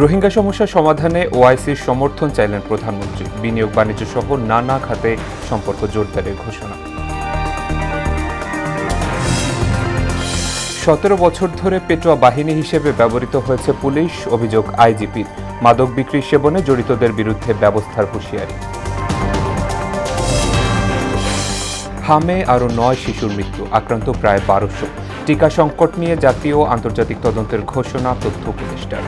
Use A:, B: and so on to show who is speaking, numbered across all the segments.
A: রোহিঙ্গা সমস্যা সমাধানে ওআইসির সমর্থন চাইলেন প্রধানমন্ত্রী। বিনিয়োগ বাণিজ্য সহ নানা খাতে সম্পর্ক জোরদারের ঘোষণা। 17 বছর ধরে পেটোয়া বাহিনী হিসেবে ব্যবহৃত হয়েছে পুলিশ, অভিযোগ আইজিপির। মাদক বিক্রি সেবনে জড়িতদের বিরুদ্ধে ব্যবস্থার হুঁশিয়ারি। হামে আরও 9 শিশুর মৃত্যু, আক্রান্ত প্রায় 1200। টিকা সংকট নিয়ে জাতীয় ও আন্তর্জাতিক তদন্তের ঘোষণা তথ্য উপদেষ্টার।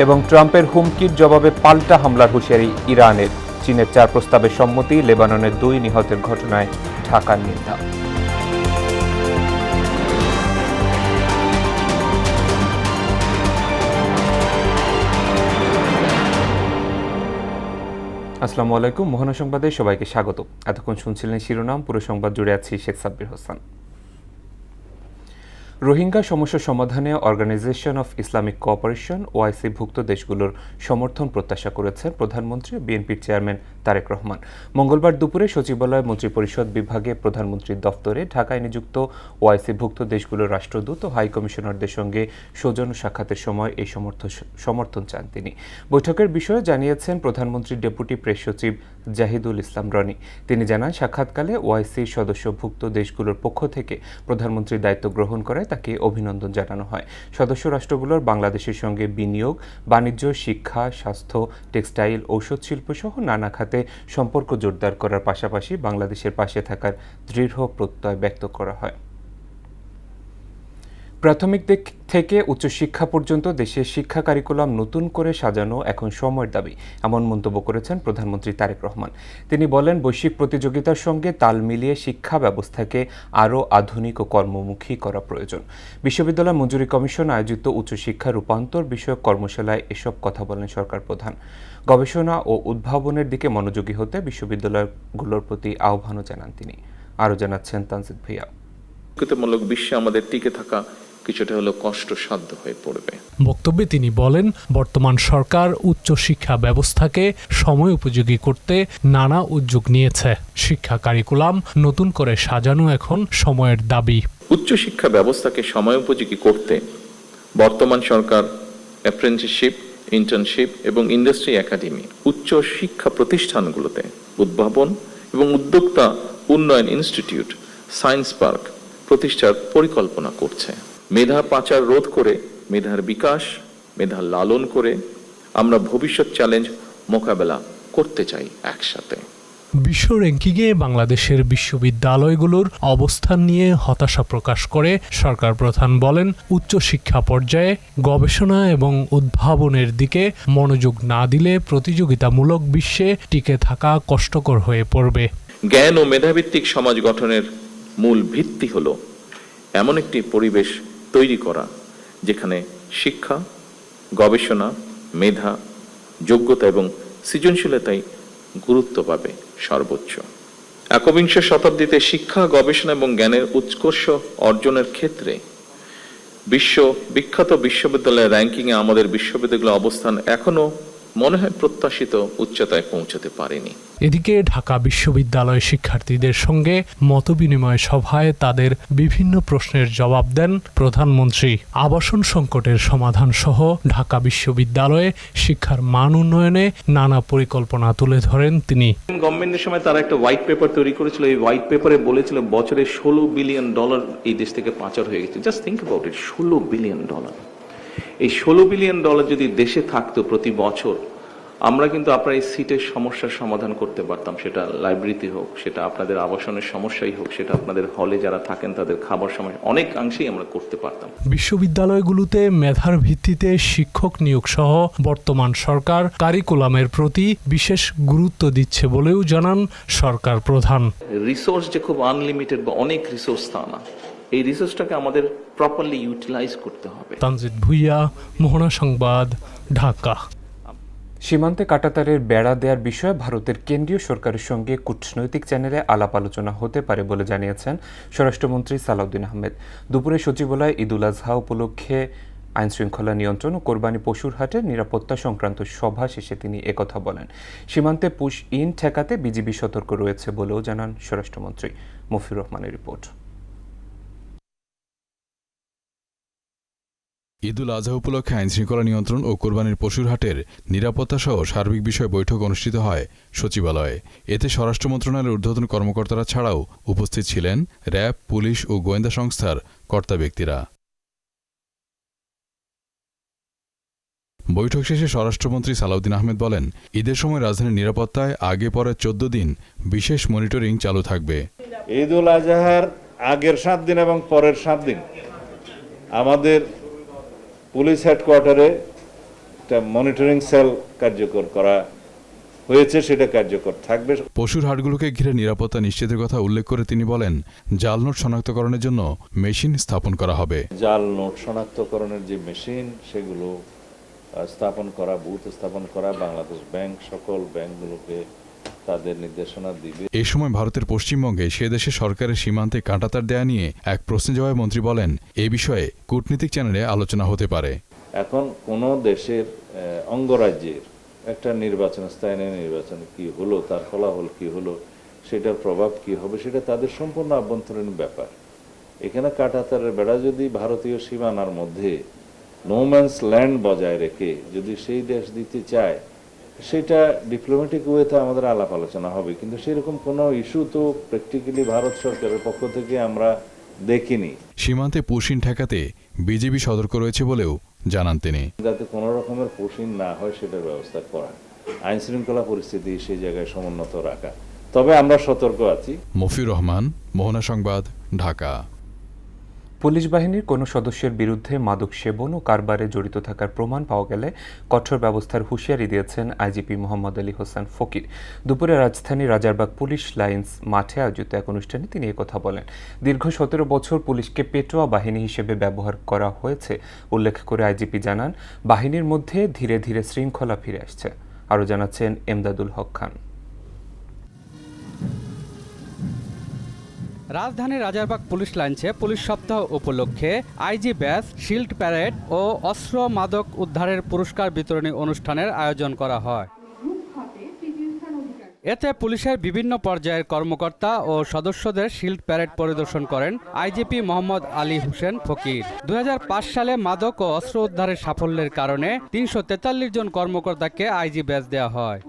A: এবং ট্রাম্পের হুমকির জবাবে পাল্টা হামলার হুঁশিয়ারি ইরানের। চীনের 4 প্রস্তাবে সম্মতি, লেবাননের 2 নিহতের ঘটনায় ঢাকার নিন্দা। আসসালামু আলাইকুম, মোহনা সংবাদে সবাইকে স্বাগত। এতক্ষণ শুনছিলেন শিরোনাম, পুরো সংবাদ জুড়ে আছি শেখ সাব্বির হোসেন। রোহিঙ্গা সমস্যা সমাধানে Organisation of Islamic Cooperation OIC ভুক্ত দেশগুলোর সমর্থন প্রত্যাশা করেছেন প্রধানমন্ত্রী বিএনপির চেয়ারম্যান তারেক রহমান। মঙ্গলবার দুপুরে সচিবালয় মন্ত্রিপরিষদ বিভাগে প্রধানমন্ত্রীর দফতরে ঢাকায় নিযুক্ত ওআইসি ভুক্ত দেশগুলোর রাষ্ট্রদূত ও হাই কমিশনারদের সঙ্গে সৌজন্য সাক্ষাতের সময় এই সমর্থন চান তিনি। বৈঠকের বিষয়ে জানিয়েছেন প্রধানমন্ত্রীর ডেপুটি প্রেস সচিব জাহিদুল ইসলাম রনি। তিনি জানান, সাক্ষাৎকালে ওআইসির সদস্যভুক্ত দেশগুলোর পক্ষ থেকে প্রধানমন্ত্রীর দায়িত্ব গ্রহণ করায় তাকে অভিনন্দন জানানো হয়। সদস্য রাষ্ট্রগুলোর বাংলাদেশের সঙ্গে বিনিয়োগ, বাণিজ্য, শিক্ষা, স্বাস্থ্য, টেক্সটাইল, ঔষধ শিল্প সহ নানা খাতে সম্পর্ক জোরদার করার পাশাপাশি বাংলাদেশের পাশে থাকার দৃঢ় প্রত্যয় ব্যক্ত করা হয়। প্রাথমিক দিক থেকে উচ্চশিক্ষা পর্যন্ত দেশের শিক্ষা কারিকুলাম নতুন করে সাজানো এখন সময়ের দাবি, এমন মন্তব্য করেছেন প্রধানমন্ত্রী তারেক রহমান। তিনি বলেন, বৈশ্বিক প্রতিযোগিতার সঙ্গে তাল মিলিয়ে শিক্ষা ব্যবস্থাকে আরও আধুনিক ও কর্মমুখী করা প্রয়োজন। বিশ্ববিদ্যালয় মঞ্জুরি কমিশন আয়োজিত উচ্চশিক্ষা রূপান্তর বিষয়ক কর্মশালায় এসব কথা বলেন সরকার প্রধান। গবেষণা ও উদ্ভাবনের দিকে মনোযোগী হতে বিশ্ববিদ্যালয়গুলোর প্রতি আহ্বানও জানান তিনি। আরও জানাচ্ছেন তানজিদ ভুইয়া।
B: মূলক বিশ্বে আমাদের টিকে থাকা কিছুটা হলো কষ্টসাধ্য হয়ে পড়বে।
C: বক্তব্যে তিনি বলেন, বর্তমান সরকার উচ্চশিক্ষা ব্যবস্থাকে সময় উপযোগী করতে নানা উদ্যোগ নিয়েছে। শিক্ষা কারিকুলাম নতুন করে সাজানো এখন সময়ের দাবি।
B: উচ্চশিক্ষা ব্যবস্থাকে সময় উপযোগী করতে বর্তমান সরকার অ্যাপ্রেন্টিসশিপ, ইন্টার্নশিপ এবং ইন্ডাস্ট্রি একাডেমি, উচ্চ শিক্ষা প্রতিষ্ঠানগুলোতে উদ্ভাবন এবং উদ্যোক্তা উন্নয়ন ইনস্টিটিউট, সায়েন্স পার্ক প্রতিষ্ঠার পরিকল্পনা করছে। মেধা পাচার রোধ করে মেধার বিকাশ, মেধা লালন করে আমরা ভবিষ্যৎ চ্যালেঞ্জ মোকাবেলা করতে চাই একসাথে।
C: বিশ্ব র্যাঙ্কিংয়ে বাংলাদেশের বিশ্ববিদ্যালয়গুলোর অবস্থান নিয়ে হতাশা প্রকাশ করে সরকার প্রধান বলেন, উচ্চশিক্ষা পর্যায়ে গবেষণা এবং উদ্ভাবনের দিকে মনোযোগ না দিলে প্রতিযোগিতামূলক বিশ্বে টিকে থাকা কষ্টকর হয়ে পড়বে।
B: জ্ঞান ও মেধাভিত্তিক সমাজ গঠনের মূল ভিত্তি হলো এমন একটি পরিবেশ তৈরি করা যেখানে শিক্ষা, গবেষণা, মেধা, যোগ্যতা এবং সৃজনশীলতাই গুরুত্ব পাবে সর্বোচ্চ। একবিংশ শতাব্দীতে শিক্ষা, গবেষণা এবং জ্ঞানের উৎকর্ষ অর্জনের ক্ষেত্রে বিখ্যাত বিশ্ববিদ্যালয়ের র্যাঙ্কিংয়ে আমাদের বিশ্ববিদ্যালয়ের অবস্থান এখনো মনে হয় প্রত্যাশিত উচ্চতায় পৌঁছতে পারেনি।
C: এদিকে ঢাকা বিশ্ববিদ্যালয় শিক্ষার্থীদের সঙ্গে মতবিনিময় সভায় তাদের বিভিন্ন প্রশ্নের জবাব দেন প্রধানমন্ত্রী। আবাসন সংকটের সমাধান সহ ঢাকা বিশ্ববিদ্যালয়ে শিক্ষার মান উন্নয়নে নানা পরিকল্পনা তুলে ধরেন তিনি।
B: গভর্নমেন্টের সময় তারা একটা হোয়াইট পেপার তৈরি করেছিল। এই হোয়াইট পেপারে বলেছিল বছরে $16 বিলিয়ন এই দেশ থেকে পাচার হয়ে গেছে। Just think about it, $16 billion. এই $16 বিলিয়ন যদি দেশে থাকতো প্রতি বছর, আমরা কিন্তু আপনার এই সিটের সমস্যার সমাধান করতে পারতাম। সেটা লাইব্রেরিতে হোক, সেটা আপনাদের আবাসনের সমস্যাই হোক, সেটা আপনাদের হলে যারা থাকেন তাদের খাবার সমস্যা, অনেকাংশেই আমরা করতে পারতাম।
C: বিশ্ববিদ্যালয়গুলোতে মেধার ভিত্তিতে শিক্ষক নিয়োগ সহ বর্তমান সরকার কারিকুলামের প্রতি বিশেষ গুরুত্ব দিচ্ছে বলেও জানান সরকার প্রধান।
B: রিসোর্স যে খুব আনলিমিটেড বা অনেক রিসোর্স তা না, এই রিসোর্সটাকে আমাদের প্রপারলি ইউটিলাইজ করতে হবে।
C: তানজিদ ভুইয়া, মোহনা সংবাদ, ঢাকা।
A: সীমান্তে কাঁটাতারের বেড়া দেওয়ার বিষয়ে ভারতের কেন্দ্রীয় সরকারের সঙ্গে কূটনৈতিক চ্যানেলে আলাপ আলোচনা হতে পারে বলে জানিয়েছেন স্বরাষ্ট্রমন্ত্রী সালাউদ্দিন আহমেদ। দুপুরে সচিবালয়ে ঈদুল আজহা উপলক্ষে আইনশৃঙ্খলা নিয়ন্ত্রণ ও কোরবানি পশুর হাটের নিরাপত্তা সংক্রান্ত সভা শেষে তিনি একথা বলেন। সীমান্তে পুশ ইন ঠেকাতে বিজিবি সতর্ক রয়েছে বলেও জানান স্বরাষ্ট্রমন্ত্রী। মফিউর রহমানের রিপোর্ট।
D: ঈদুল আজহা উপলক্ষে আইনশৃঙ্খলা নিয়ন্ত্রণ ও কোরবানির পশুর হাটের নিরাপত্তাসহ সার্বিক বিষয়ে বৈঠক অনুষ্ঠিত হয় সচিবালয়ে। এতে স্বরাষ্ট্র মন্ত্রণালয়ের ঊর্ধ্বতন কর্মকর্তারা ছাড়াও উপস্থিত ছিলেন র্যাব, পুলিশ ও গোয়েন্দা সংস্থার কর্তা ব্যক্তিরা। বৈঠক শেষে স্বরাষ্ট্রমন্ত্রী সালাউদ্দিন আহমেদ বলেন, ঈদের সময় রাজধানীর নিরাপত্তায় আগে পরে 14 দিন বিশেষ মনিটরিং চালু থাকবে।
E: ঈদুল আজহার আগের 7 দিন এবং পরের 7 দিন আমাদের পুলিশ হেডকোয়ার্টারে একটা মনিটরিং সেল কার্যকর করা হয়েছে, সেটা কার্যকর থাকবে।
D: পশুর হাটগুলোকে ঘিরে নিরাপত্তা নিশ্চিতের কথা উল্লেখ করে তিনি বলেন, জাল নোট শনাক্তকরণের জন্য মেশিন স্থাপন করা হবে।
E: জাল নোট শনাক্তকরণের যে মেশিন, সেগুলো স্থাপন করা, বুথ স্থাপন করা, বাংলাদেশ ব্যাংক সকল ব্যাংকগুলোকে তাদের নির্দেশনা দিবে।
D: এই সময় ভারতের পশ্চিমবঙ্গে সে দেশের সরকারের সীমান্তে কাঁটাতার দেয়া নিয়ে এক প্রশ্নের জবাবে মন্ত্রী বলেন, এ বিষয়ে কূটনীতিক চ্যানেলে আলোচনা হতে পারে।
E: এখন কোন দেশের অঙ্গরাজ্যের একটা নির্বাচন, স্থায়ী নির্বাচন কি হলো, তার ফলাফল কি হলো, সেটার প্রভাব কি হবে, সেটা তাদের সম্পূর্ণ আভ্যন্তরীণ ব্যাপার। এখানে কাঁটাতারের বেড়া যদি ভারতীয় সীমানার মধ্যে নোম্যান্স ল্যান্ড বজায় রেখে যদি সেই দেশ দিতে চায়, সেটা ডিপ্লোম্যাটিক ওয়েতে আমাদের আলাপ আলোচনা হবে, কিন্তু সেরকম কোনো ইস্যু তো প্র্যাকটিক্যালি ভারত সরকারের পক্ষ থেকে আমরা দেখিনি।
D: সীমান্তে পুশিন ঠেকাতে বিজেপি সতর্ক রয়েছে বলেও জানান তিনি।
E: যাতে কোনো রকমের পুশিন না হয় সেটার ব্যবস্থা করা, আইন শৃঙ্খলা পরিস্থিতি সেই জায়গায় সমুন্নত রাখা, তবে আমরা সতর্ক আছি।
D: মফিউর রহমান, মোহনা সংবাদ, ঢাকা।
A: পুলিশ বাহিনীর কোনো সদস্যের বিরুদ্ধে মাদক সেবন ও কারবারে জড়িত থাকার প্রমাণ পাওয়া গেলে কঠোর ব্যবস্থার হুঁশিয়ারি দিয়েছেন আইজিপি মোহাম্মদ আলী হোসেন ফকির। দুপুরে রাজধানীর রাজারবাগ পুলিশ লাইন্স মাঠে আয়োজিত এক অনুষ্ঠানে তিনি একথা বলেন। দীর্ঘ 17 বছর পুলিশকে পেটোয়া বাহিনী হিসেবে ব্যবহার করা হয়েছে উল্লেখ করে আইজিপি জানান, বাহিনীর মধ্যে ধীরে ধীরে শৃঙ্খলা ফিরে আসছে। আরও জানাচ্ছেন এমদাদুল হক খান।
F: রাজধানীর রাজারবাগ পুলিশ লাইন্সে পুলিশ সপ্তাহ উপলক্ষে আইজি ব্যাচ, শিল্ড প্যারেড ও অস্ত্র মাদক উদ্ধারের পুরস্কার বিতরণী অনুষ্ঠানের আয়োজন করা হয়। এতে পুলিশের বিভিন্ন পর্যায়ের কর্মকর্তা ও সদস্যদের শিল্ড প্যারেড পরিদর্শন করেন আইজিপি মোহাম্মদ আলী হোসেন ফকির। 2005 সালে মাদক ও অস্ত্র উদ্ধারের সাফল্যের কারণে 343 জন কর্মকর্তাকে আইজি ব্যাচ দেওয়া হয়।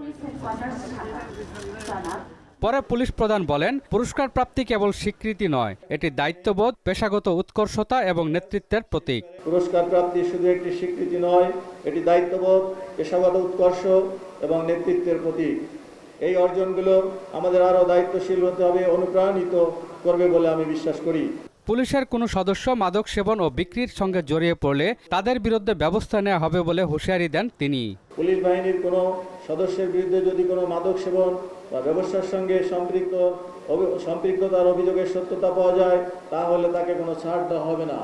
F: পরে পুলিশ প্রধান বলেন, পুরস্কার প্রাপ্তি কেবল স্বীকৃতি নয়, এটি দায়িত্ববোধ, পেশাগত উৎকর্ষতা এবং নেতৃত্বের প্রতীক।
G: পুরস্কার প্রাপ্তি শুধু একটি স্বীকৃতি নয়, এটি দায়িত্ববোধ, পেশাগত উৎকর্ষ এবং নেতৃত্বের প্রতীক। এই অর্জনগুলো আমাদের আরও দায়িত্বশীল হতে হবে, অনুপ্রাণিত করবে বলে আমি বিশ্বাস করি।
F: পুলিশের কোনো সদস্য মাদক সেবন ও বিক্রির সঙ্গে জড়িয়ে পড়লে তাদের বিরুদ্ধে ব্যবস্থা নেওয়া হবে বলে হুঁশিয়ারি দেন তিনি।
G: পুলিশ বাহিনীর কোনো সদস্যের বিরুদ্ধে যদি কোনো মাদক সেবন বা ব্যবসার সঙ্গে সম্পৃক্ততার অভিযোগের সত্যতা পাওয়া যায়, তাহলে তাকে কোনো ছাড় দেওয়া হবে না।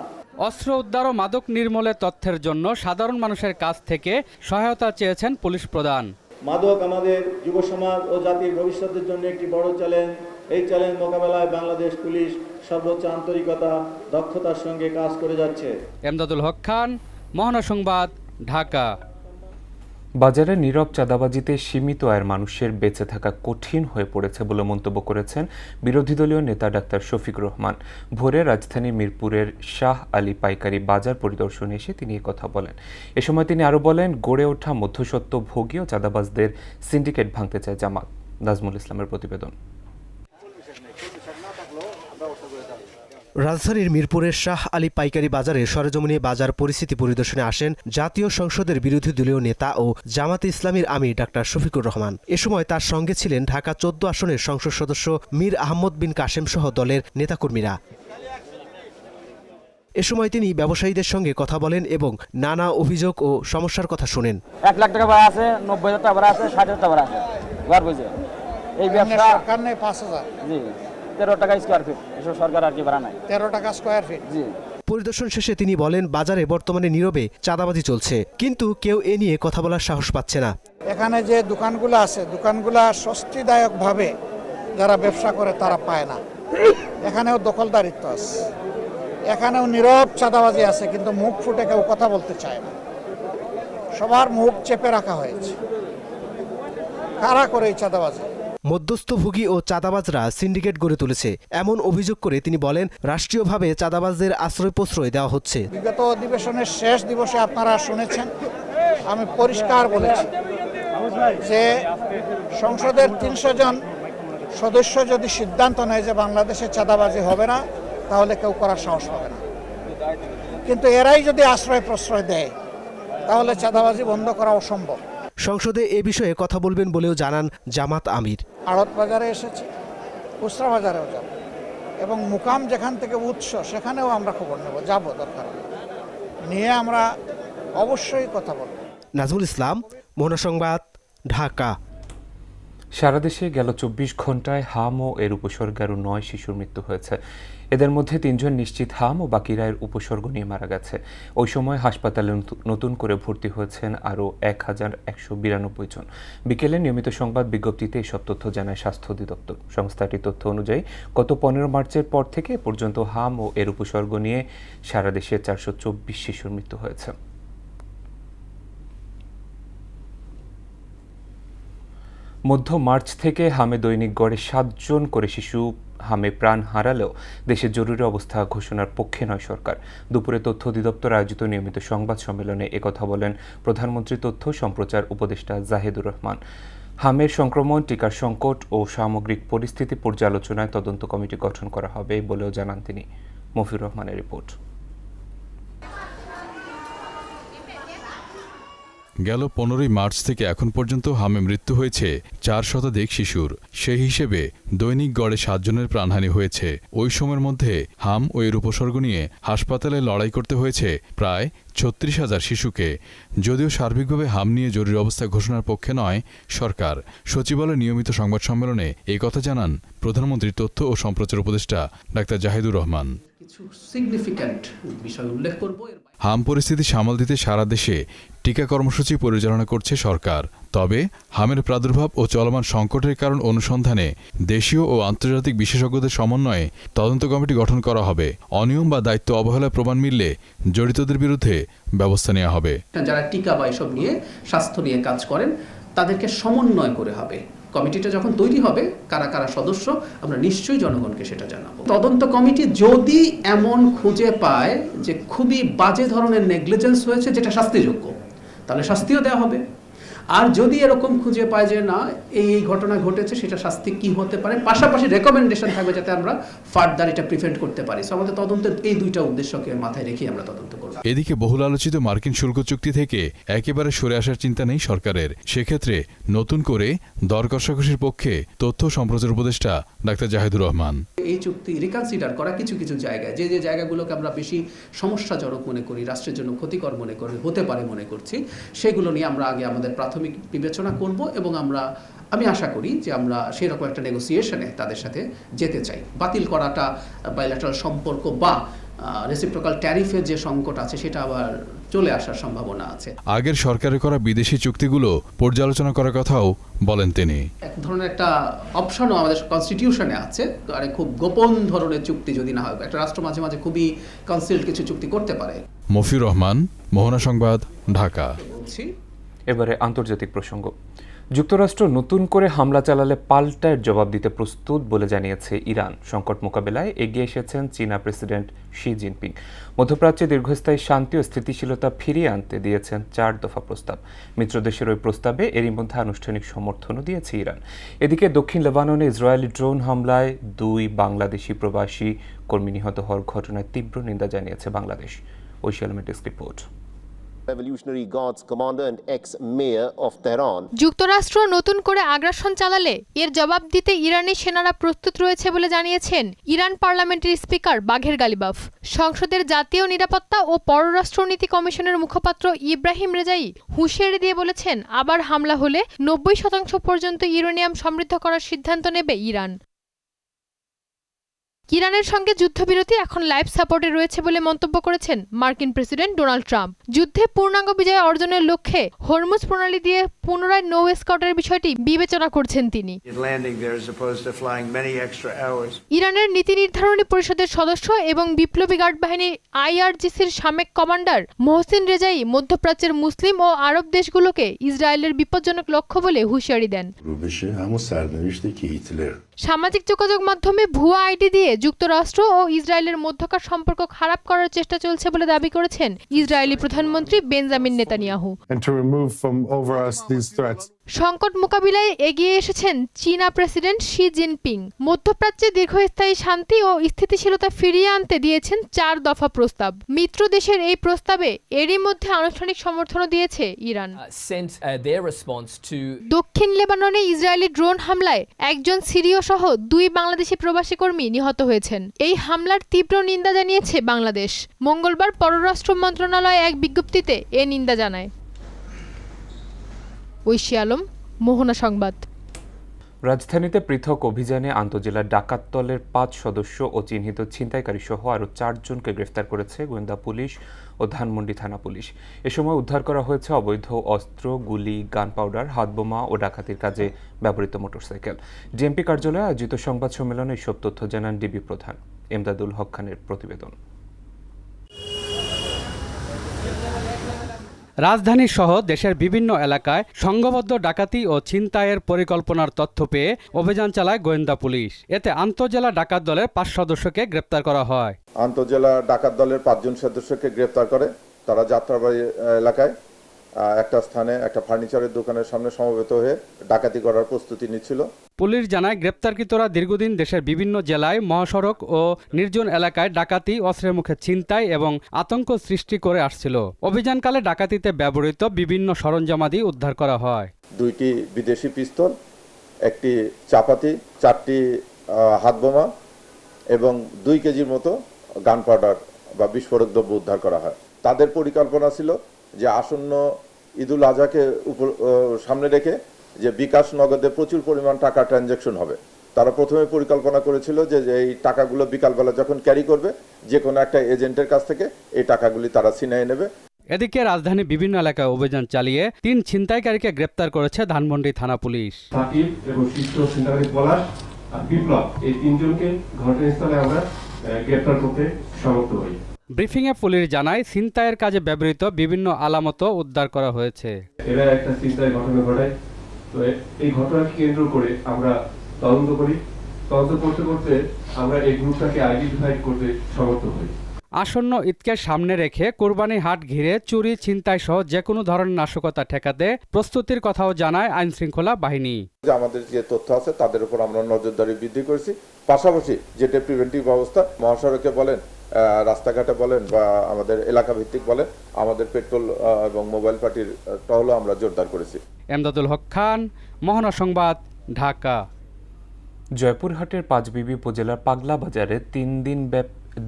F: অস্ত্র উদ্ধার ও মাদক নির্মূলে তথ্যের জন্য সাধারণ মানুষের কাছ থেকে সহায়তা চেয়েছেন পুলিশ প্রধান।
G: মাদক আমাদের যুব সমাজ ও জাতির ভবিষ্যতের জন্য একটি বড় চ্যালেঞ্জ। এই চ্যালেঞ্জ মোকাবেলায় বাংলাদেশ পুলিশ সর্বোচ্চ আন্তরিকতা, দক্ষতার সঙ্গে কাজ করে যাচ্ছে।
F: এমদাদুল হক খান, মোহনা সংবাদ, ঢাকা।
A: বাজারে নীরব চাঁদাবাজিতে সীমিত আয়ের মানুষের বেঁচে থাকা কঠিন হয়ে পড়েছে বলে মন্তব্য করেছেন বিরোধী দলীয় নেতা ডাক্তার শফিকুর রহমান। ভোরে রাজধানী মিরপুরের শাহ আলী পাইকারি বাজার পরিদর্শনে এসে তিনি কথা বলেন। এ সময় তিনি আরও বলেন, গড়ে ওঠা মধ্যস্বত্ব ভোগী ও চাঁদাবাজদের সিন্ডিকেট ভাঙতে চায় জামাত। নাজমুল ইসলামের প্রতিবেদন।
H: রাজধানীর মিরপুরের শাহ আলী পাইকারি বাজারে সরেজমিনে বাজার পরিস্থিতি পরিদর্শনে আসেন জাতীয় সংসদের বিরোধী দলীয় নেতা ও জামাতে ইসলামীর আমির ডাক্তার শফিকুর রহমান। এ সময় তার সঙ্গে ছিলেন ঢাকা 14 আসনের সংসদ সদস্য মীর আহমদ বিন কাশেম সহ দলের নেতাকর্মীরা। এ সময় তিনি ব্যবসায়ীদের সঙ্গে কথা বলেন এবং নানা অভিযোগ ও সমস্যার কথা শুনেন।
I: 1 লাখ টাকা ভাড়া আছে, 90,000 টাকা ভাড়া আছে, 60,000 টাকা ভাড়া আছে। ঘর বুঝে এই ব্যবসা
J: সরকার নেই 5,000,
I: জি 13 টাকা স্কয়ার ফিট, এসব সরকার আর কি ভাড়া নাই,
J: 13 টাকা স্কয়ার ফিট।
I: জি।
H: পরিদর্শন শেষে তিনি বলেন, বাজারে বর্তমানে নীরবে চাঁদাবাজি চলছে, কিন্তু কেউ এ নিয়ে কথা বলার সাহস পাচ্ছে না।
J: এখানে যে দোকানগুলো আছে, দোকানগুলো স্বস্তিদায়কভাবে যারা ব্যবসা করে তারা পায় না। এখানেও দখলদারিত্ব আছে, এখানেও নীরব চাঁদাবাজি আছে, কিন্তু মুখ ফুটে কেউ কথা বলতে চায় না। সবার মুখ চেপে রাখা হয়েছে। কারা করে এই চাঁদাবাজি?
H: মধ্যস্থভোগী ও চাঁদাবাজরা সিন্ডিকেট গড়ে তুলেছে এমন অভিযোগ করে তিনি বলেন, রাষ্ট্রীয়ভাবে চাঁদাবাজদের আশ্রয় প্রশ্রয় দেওয়া হচ্ছে।
J: বিগত অধিবেশনের শেষ দিবসে আপনারা শুনেছেন আমি পরিষ্কার বলেছি যে সংসদের 300 জন সদস্য যদি সিদ্ধান্ত নেয় যে বাংলাদেশে চাঁদাবাজি হবে না, তাহলে কেউ করার সাহস পাবে না। কিন্তু এরাই যদি আশ্রয় প্রশ্রয় দেয়, তাহলে চাঁদাবাজি বন্ধ করা অসম্ভব।
H: সংসদে এ বিষয়ে কথা বলবেন বলেও জানান জামাত আমির।
J: আড়ত বাজারে এসেছি, খুচরা বাজারেও যাব, এবং মুকাম যেখান থেকে উৎস সেখানেও আমরা খবর নেব, যাব দরকার নিয়ে আমরা অবশ্যই কথা বলব।
H: নাজমুল ইসলাম, মোহনা সংবাদ, ঢাকা।
A: সারা দেশে গেল 24 ঘন্টায় হাম ও এর উপসর্গে আরও 9 শিশুর মৃত্যু হয়েছে। এদের মধ্যে 3 জন নিশ্চিত হাম ও বাকিরা এর উপসর্গ নিয়ে মারা গেছে। ওই সময় হাসপাতালে নতুন করে ভর্তি হয়েছেন আরও 1192 জন। বিকেলে নিয়মিত সংবাদ বিজ্ঞপ্তিতে এসব তথ্য জানায় স্বাস্থ্য অধিদপ্তর। সংস্থাটির তথ্য অনুযায়ী গত 15 মার্চের পর থেকে পর্যন্ত হাম ও এর উপসর্গ নিয়ে সারা দেশে 424 শিশুর মৃত্যু হয়েছে। মধ্য মার্চ থেকে হামে দৈনিক গড়ে 7 জন করে শিশু হামে প্রাণ হারালেও দেশে জরুরি অবস্থা ঘোষণার পক্ষে নয় সরকার। দুপুরে তথ্য অধিদপ্তর আয়োজিত নিয়মিত সংবাদ সম্মেলনে একথা বলেন প্রধানমন্ত্রী তথ্য সম্প্রচার উপদেষ্টা জাহিদুর রহমান। হামের সংক্রমণ, টিকার সংকট ও সামগ্রিক পরিস্থিতি পর্যালোচনায় তদন্ত কমিটি গঠন করা হবে বলেও জানান তিনি। মফিউর রহমানের রিপোর্ট।
D: গেল 15 মার্চ থেকে এখন পর্যন্ত হামে মৃত্যু হয়েছে 4 শতাধিক শিশুর। সেই হিসেবে দৈনিক গড়ে 7 জনের প্রাণহানি হয়েছে। ওই সময়ের মধ্যে হাম ও এর উপসর্গ নিয়ে হাসপাতালে লড়াই করতে হয়েছে প্রায় 36,000 শিশুকে। যদিও সার্বিকভাবে হাম নিয়ে জরুরি অবস্থা ঘোষণার পক্ষে নয় সরকার, সচিবালয়ের নিয়মিত সংবাদ সম্মেলনে এই কথা জানান প্রধানমন্ত্রীর তথ্য ও সম্প্রচার উপদেষ্টা ডাক্তার জাহিদুর রহমান।
K: কিছু সিগনিফিক্যান্ট বিষয় উল্লেখ করব।
D: হাম পরিস্থিতি সামাল দিতে সারা দেশে টিকা কর্মসূচি পরিচালনা করছে সরকার। তবে হামের প্রাদুর্ভাব ও চলমান সংকটের কারণ অনুসন্ধানে দেশীয় ও আন্তর্জাতিক বিশেষজ্ঞদের সমন্বয়ে তদন্ত কমিটি গঠন করা হবে। অনিয়ম বা দায়িত্ব অবহেলার প্রমাণ মিললে জড়িতদের বিরুদ্ধে ব্যবস্থা নেওয়া হবে।
K: যারা টিকা বা এসব নিয়ে স্বাস্থ্য নিয়ে কাজ করেন তাদেরকে সমন্বয় করে হবে। কমিটিটা যখন তৈরি হবে, কারা কারা সদস্য, আমরা নিশ্চয়ই জনগণকে সেটা জানাবো। তদন্ত কমিটি যদি এমন খুঁজে পায় যে খুবই বাজে ধরনের নেগলিজেন্স হয়েছে যেটা শাস্তিযোগ্য, তাহলে শাস্তিও দেওয়া হবে। আর যদি এরকম খুঁজে পায় যে না এই ঘটনা ঘটেছে, সেটা শাস্তি কি হতে পারে, পাশাপাশি রেকমেন্ডেশন থাকবে যাতে আমরা ফার্দার এটা প্রিভেন্ট করতে পারি। সো আমাদের তদন্তের এই দুইটা উদ্দেশ্যকে মাথায় রেখে আমরা তদন্ত করব।
D: এদিকে বহুল আলোচিত মার্কিন শুল্ক চুক্তি থেকে একেবারে সরে আসার চিন্তা নেই সরকারের। সেক্ষেত্রে নতুন করে দর কষাকষির পক্ষে তথ্য সম্প্রচার উপদেষ্টা ডাক্তার জাহিদুর রহমান।
K: এই চুক্তি রিকনসিডার করা কিছু কিছু জায়গায়, যে যে জায়গাগুলোকে আমরা বেশি সমস্যাজনক মনে করি, রাষ্ট্রের জন্য ক্ষতিকর মনে করি, হতে পারে মনে করছি, সেগুলো নিয়ে আমরা আগে আমাদের প্রাথমিক বিবেচনা করব এবং আমি আশা করি যে আমরা সেরকম একটা নেগোসিয়েশনে তাদের সাথে যেতে চাই। বাতিল করাটা বাইল্যাটারাল সম্পর্ক বা রেসিপ্রোকাল ট্যারিফের যে সংকট আছে সেটা আবার চলে আসার সম্ভাবনা আছে।
D: আগের সরকারের করা বিদেশি চুক্তিগুলো পর্যালোচনা করার কথাও বলেন তিনি।
K: এক ধরনের একটা অপশনও আমাদের কনস্টিটিউশনে আছে, আর খুব গোপন ধরনের চুক্তি যদি না হয়, একটা রাষ্ট্র মাঝে মাঝে খুবই কনসিল্ড কিছু চুক্তি করতে পারে।
D: মফিউর রহমান, মোহনা সংবাদ, ঢাকা।
A: এবারে আন্তর্জাতিক প্রসঙ্গ। যুক্তরাষ্ট্র নতুন করে হামলা চালালে পাল্টার জবাব দিতে প্রস্তুত বলে জানিয়েছে ইরান। সংকট মোকাবেলায় এগিয়ে এসেছেন চীনা প্রেসিডেন্ট শি জিনপিং। মধ্যপ্রাচ্যে দীর্ঘস্থায়ী শান্তি ও স্থিতিশীলতা ফিরিয়ে আনতে দিয়েছেন 4 দফা প্রস্তাব। মিত্রদেশের ওই প্রস্তাবে এরই মধ্যে আনুষ্ঠানিক সমর্থনও দিয়েছে ইরান। এদিকে দক্ষিণ লেবাননে ইসরায়েলি ড্রোন হামলায় 2 বাংলাদেশি প্রবাসী কর্মী নিহত হওয়ার ঘটনায় তীব্র নিন্দা জানিয়েছে Bangladesh. Oishi desk report.
L: Revolutionary Guards commander and ex-mayor of Tehran.
M: যুক্তরাষ্ট্র নতুন করে আগ্রাসন চালালে এর জবাব দিতে ইরানি সেনারা প্রস্তুত রয়েছে বলে জানিয়েছেন ইরান পার্লামেন্টের স্পিকার বাঘের গালিবাফ। সংসদের জাতীয় নিরাপত্তা ও পররাষ্ট্রনীতি কমিশনের মুখপাত্র ইব্রাহিম রেজাই হুঁশিয়ারি দিয়ে বলেছেন, আবার হামলা হলে 90% পর্যন্ত ইউরেনিয়াম সমৃদ্ধ করার সিদ্ধান্ত নেবে ইরান। ইরানের সঙ্গে যুদ্ধবিরতি এখন লাইফ সাপোর্টে রয়েছে বলে মন্তব্য করেছেন মার্কিন প্রেসিডেন্ট ডোনাল্ড ট্রাম্প। যুদ্ধে পূর্ণাঙ্গ বিজয় অর্জনের লক্ষ্যে হরমুজ প্রণালী দিয়ে পুনরায় নৌ স্কাউটের বিষয়টি বিবেচনা করছেন তিনি। ইরানের নীতি নির্ধারণী পরিষদের সদস্য এবং বিপ্লবী গার্ড বাহিনী IRGCর সাবেক কমান্ডার মোহসিন রেজাই মধ্যপ্রাচ্যের মুসলিম ও আরব দেশগুলোকে ইসরায়েলের বিপজ্জনক লক্ষ্য বলে হুঁশিয়ারি দেন। সামাজিক যোগাযোগ মাধ্যমে ভুয়া আইডি দিয়ে যুক্তরাষ্ট্র ও ইসরায়েলের মধ্যকার সম্পর্ক খারাপ করার চেষ্টা চলছে বলে দাবি করেছেন ইসরায়েলি প্রধানমন্ত্রী বেঞ্জামিন নেতানিয়াহু। সংকট মোকাবিলায় এগিয়ে এসেছেন চীনা প্রেসিডেন্ট শি জিনপিং। মধ্যপ্রাচ্যে দীর্ঘস্থায়ী শান্তি ও স্থিতিশীলতা ফিরিয়ে আনতে দিয়েছেন 4 দফা প্রস্তাব। মিত্র দেশের এই প্রস্তাবে এরই মধ্যে আনুষ্ঠানিক সমর্থনও দিয়েছে ইরান। দক্ষিণ লেবাননে ইসরায়েলি ড্রোন হামলায় একজন সিরীয় সহ 2 বাংলাদেশি প্রবাসী কর্মী নিহত হয়েছেন। এই হামলার তীব্র নিন্দা জানিয়েছে বাংলাদেশ। মঙ্গলবার পররাষ্ট্র মন্ত্রণালয় এক বিজ্ঞপ্তিতে এ নিন্দা জানায়। ঐশী আলম, মোহনা সংবাদ।
A: রাজধানীতে পৃথক অভিযানে আন্তজেলা ডাকাত দলের 5 সদস্য ও চিহ্নিত ছিনতাইকারী সহ আরও 4 জনকে গ্রেফতার করেছে গোয়েন্দা পুলিশ ও ধানমন্ডি থানা পুলিশ। এ সময় উদ্ধার করা হয়েছে অবৈধ অস্ত্র, গুলি, গান পাউডার, হাতবোমা ও ডাকাতির কাজে ব্যবহৃত মোটরসাইকেল। ডিএমপি কার্যালয়ে আয়োজিত সংবাদ সম্মেলনে এসব তথ্য জানান ডিবি প্রধান এমদাদুল হক খানের প্রতিবেদন।
F: রাজধানী সহ দেশের বিভিন্ন এলাকায় সংঘবদ্ধ ডাকাতি ও ছিনতাইয়ের পরিকল্পনার তথ্য পেয়ে অভিযান চালায় গোয়েন্দা পুলিশ। এতে আন্তজেলা ডাকাত দলের 5 সদস্যকে গ্রেপ্তার করা হয়।
N: আন্তজেলা ডাকাত দলের 5 জন সদস্যকে গ্রেপ্তার করে তারা যাত্রাবাড়ি এলাকায় একটা স্থানে একটা ফার্নিচারের দোকানের সামনে সমবেত হয়ে ডাকাতি করার প্রস্তুতি নিচ্ছিল।
F: পুলিশ জানায় গ্রেপ্তারকৃতরা দীর্ঘদিন দেশের বিভিন্ন জেলায় মহাসড়ক ও নির্জন এলাকায় ডাকাতি, অস্ত্রের মুখে ছিনতাই এবং আতঙ্ক সৃষ্টি করে আসছিল। অভিযানকালে ডাকাতিতে ব্যবহৃত বিভিন্ন সরঞ্জামাদি উদ্ধার করা হয়।
N: 2টি বিদেশি পিস্তল, একটি চাপাতি, 4টি হাতবোমা এবং 2 কেজির মতো গান পাউডার বা বিস্ফোরক দ্রব্য উদ্ধার করা হয়। তাদের পরিকল্পনা ছিল যে আসন্ন ঈদুল আজহাকে সামনে রেখে যে বিকাশ নগদে প্রচুর পরিমাণ টাকা ট্রানজ্যাকশন হবে। তারা প্রথমে পরিকল্পনা করেছিল যে এই টাকাগুলো বিকালবেলা যখন ক্যারি করবে যে কোনো একটা এজেন্টের কাছ থেকে এই টাকাগুলি তারা ছিনিয়ে নেবে।
F: এদিকে রাজধানী বিভিন্ন এলাকায় অভিযান চালিয়ে 3 ছিনতাইকারীকে গ্রেপ্তার করেছে ধানমন্ডি থানা পুলিশ।
O: সাকিব এবং শীর্ষ ছিনতাইকারী পলাশ আর বিপ্লব, এই 3 জনকে ঘটনাস্থলে আমরা গ্রেপ্তার করতে সমর্থ হই।
F: ব্রিফিংয়ে পুলিশ জানায় ছিনতাইয়ের কাজে ব্যবহৃত বিভিন্ন আলামতও উদ্ধার করা হয়েছে।
O: এরা একটা ছিনতাই ঘটনা ঘটায়, তো এই ঘটনাকে কেন্দ্র করে আমরা তদন্ত করি। তদন্ত করতে করতে আমরা এই গ্রুপটাকে আইডেন্টিফাই করতে সমর্থ হই।
F: আসন্ন ঈদকে সামনে রেখে কোরবানি হাট ঘিরে চুরি, ছিনতাই সহ যে কোনো ধরনের নাশকতা ঠেকাতে প্রস্তুতির কথাও জানায় আইন শৃঙ্খলা বাহিনী।
N: আমাদের যে তথ্য আছে তাদের উপর আমরা নজরদারি বৃদ্ধি করেছি। পাশাপাশি যেটা প্রিভেন্টিভ ব্যবস্থা, মহাসড়কে বলেন, রাস্তাঘাটে বলেন বা আমাদের এলাকা ভিত্তিক বলেন, আমাদের পেট্রোল এবং মোবাইল পার্টির টহলও আমরা জোরদার করেছি।
F: এমদাদুল হক খান, মোহনা সংবাদ, ঢাকা।
A: জয়পুরহাটের পাঁচবিবি উপজেলার পাগলা বাজারে 3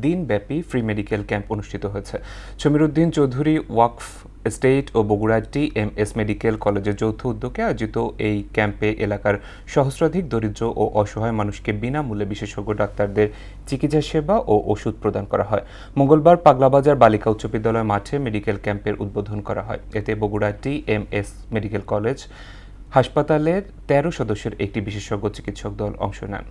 A: দিনব্যাপী ফ্রি মেডিকেল ক্যাম্প অনুষ্ঠিত হয়েছে। সমীরউদ্দিন চৌধুরী ওয়াকফ এস্টেট ও বগুড়া TMS মেডিকেল কলেজের যৌথ উদ্যোগে আয়োজিত এই ক্যাম্পে এলাকার সহস্রাধিক দরিদ্র ও অসহায় মানুষকে বিনামূল্যে বিশেষজ্ঞ ডাক্তারদের চিকিৎসা সেবা ও ওষুধ প্রদান করা হয়। মঙ্গলবার পাগলাবাজার বালিকা উচ্চ বিদ্যালয় মাঠে মেডিকেল ক্যাম্পের উদ্বোধন করা হয়। এতে বগুড়া TMS মেডিকেল কলেজ হাসপাতালের 13 সদস্যের একটি বিশেষজ্ঞ চিকিৎসক দল অংশ নেন।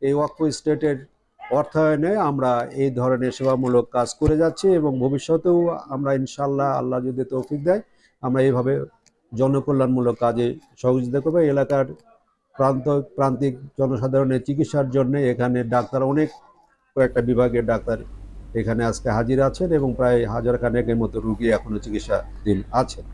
P: এই ওয়াকফ স্টেটের অর্থায়নে আমরা এই ধরনের সেবামূলক কাজ করে যাচ্ছি এবং ভবিষ্যতেও আমরা ইনশাআল্লাহ, আল্লাহ যদি তৌফিক দেয়, আমরা এইভাবে জনকল্যাণমূলক কাজে সহযোগিতা করবো। এলাকার প্রান্তিক জনসাধারণের চিকিৎসার জন্য এখানে ডাক্তার, অনেক কয়েকটা বিভাগের ডাক্তার এখানে আজকে হাজির আছেন এবং প্রায় 1000 খানেকের মতো রোগী এখনো চিকিৎসাধীন আছেন।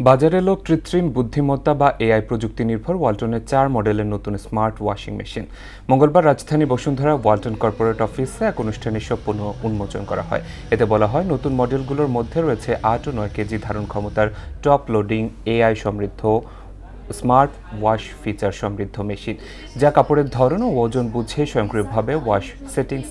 A: বাজারে এলো কৃত্রিম বুদ্ধিমত্তা বা AI প্রযুক্তি নির্ভর ওয়ালটনের 4 মডেলের নতুন স্মার্ট ওয়াশিং মেশিন। মঙ্গলবার রাজধানী বসুন্ধরা ওয়ালটন কর্পোরেট অফিসে এক অনুষ্ঠানে সব পণ্য উন্মোচন করা হয়। এতে বলা হয়, নতুন মডেলগুলোর মধ্যে রয়েছে 8 ও 9 কেজি ধারণ ক্ষমতার টপ লোডিং AI সমৃদ্ধ স্মার্ট ওয়াশ ফিচার সমৃদ্ধ মেশিন, যা কাপড়ের ধরন ও ওজন বুঝে স্বয়ংক্রিয়ভাবে ওয়াশ সেটিংস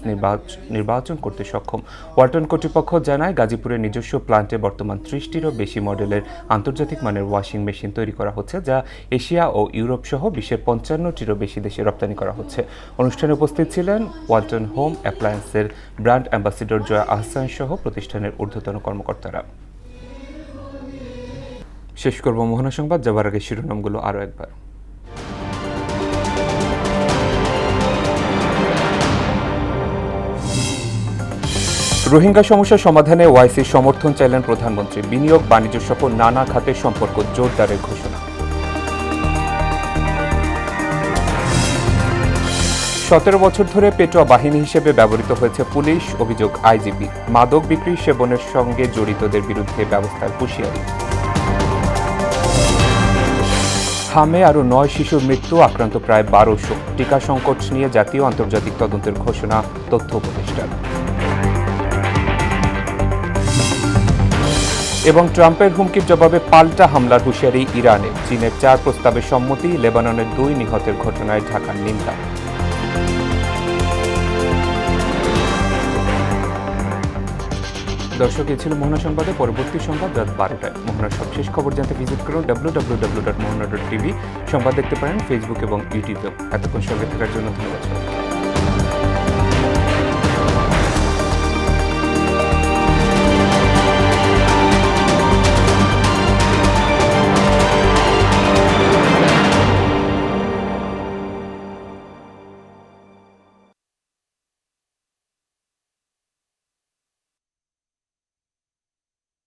A: নির্বাচন করতে সক্ষম। ওয়ালটন কর্তৃপক্ষ জানায়, গাজীপুরের নিজস্ব প্লান্টে বর্তমান 30টিরও বেশি মডেলের আন্তর্জাতিক মানের ওয়াশিং মেশিন তৈরি করা হচ্ছে, যা এশিয়া ও ইউরোপ সহ বিশ্বের 55টিরও বেশি দেশে রপ্তানি করা হচ্ছে। অনুষ্ঠানে উপস্থিত ছিলেন ওয়ালটন হোম অ্যাপ্লায়েন্সের ব্র্যান্ড অ্যাম্বাসিডর জয়া আহসান সহ প্রতিষ্ঠানের ঊর্ধ্বতন কর্মকর্তারা। শেষ করব মোহনা সংবাদ, যাবার আগে শিরোনামগুলো আরও একবার। রোহিঙ্গা সমস্যা সমাধানে ওআইসির সমর্থন চাইলেন প্রধানমন্ত্রী। বিনিয়োগ, বাণিজ্য সহ নানা খাতের সম্পর্ক জোরদারের ঘোষণা। 17 বছর ধরে পেটোয়া বাহিনী হিসেবে ব্যবহৃত হয়েছে পুলিশ, অভিযোগ আইজিপি। মাদক বিক্রি, সেবনের সঙ্গে জড়িতদের বিরুদ্ধে ব্যবস্থার হুঁশিয়ারি। হামে আরও 9 শিশুর মৃত্যু, আক্রান্ত প্রায় 1200। টিকা সংকট নিয়ে জাতীয় আন্তর্জাতিক তদন্তের ঘোষণা তথ্য উপদেষ্টার। এবং ট্রাম্পের হুমকির জবাবে পাল্টা হামলার হুঁশিয়ারি ইরানে। চীনের 4 প্রস্তাবে সম্মতি, লেবাননের 2 নিহতের ঘটনায় ঢাকার নিন্দা। দর্শক, এ ছিল মোহনা সংবাদে। পরবর্তী সংবাদ রাত 12টায়। মোহনার সবশেষ খবর জানতে ভিজিট করুন www.mohana.tv। সংবাদ দেখতে পারেন ফেসবুক এবং ইউটিউবেও। এতক্ষণ সঙ্গে থাকার জন্য ধন্যবাদ।